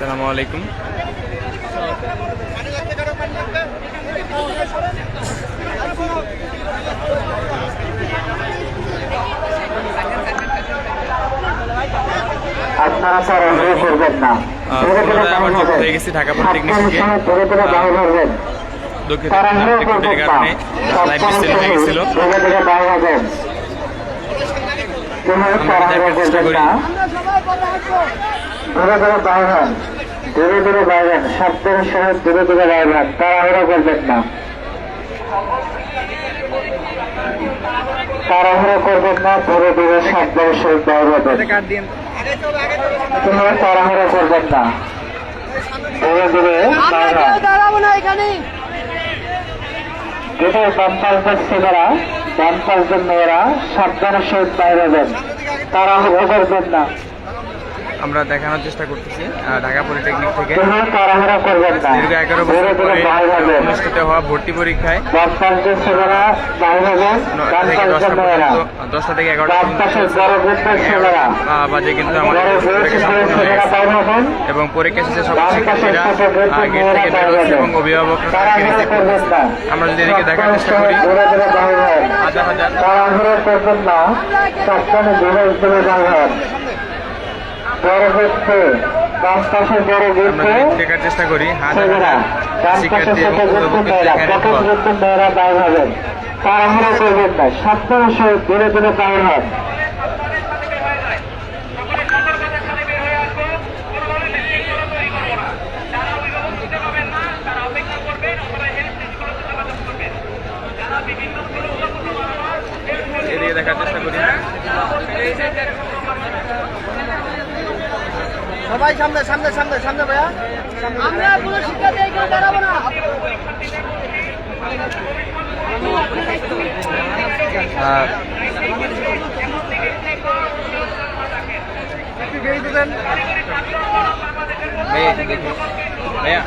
আসসালামু আলাইকুম। আপনারা সরাসরি করবেন না, আমার যুক্ত হয়ে গেছি ঢাকা পলিটেকনিক থেকে। দুঃখিত ত্রুটির কারণে লাইভ বিচ্ছিন্ন হয়ে গেছিল। চেষ্টা করি ধীরে ধীরে বাইরেন, সাবধানের সহিত ধীরে ধীরে বাইরেন, তাড়াহুড়ো করবেন না, তাড়াহুড়ো করবেন না, ধীরে ধীরে সাবধানের সহিত বাইরেন, তাড়াহুড়ো করবেন না, ধীরে ধীরে বাম পাশদের ছেলেরা, বাম পাশদের মেয়েরা সাবধানের সহিত বাইরে যান, তাড়াহুড়ো করবেন না। আমরা দেখানোর চেষ্টা করতেছি ঢাকা পলিটেকনিক থেকে দীর্ঘ 11 বছর পরে অনুষ্ঠিত হওয়া ভর্তি পরীক্ষায় 10টা থেকে 11টা বাজে কিন্তু আমাদের এবং পরীক্ষা শেষে সব শিক্ষার্থীরা গেট থেকে বের হচ্ছে এবং অভিভাবকরা আমরা যদি এদিকে দেখার চেষ্টা করি হাজার হাজার দেখার চেষ্টা করি হাজার হাজার শিক্ষার্থী এবং তাড়াহুড়ো করবেন না, সাবধানের সহিত ধীরে ধীরে বাইর হন। এদিকে দেখার চেষ্টা করি সবাই সামনে সামনে সামনে সামনে ভাইয়া, আমরা কোনো শিক্ষার্থী কেউ দাঁড়াবো না। ভাইয়া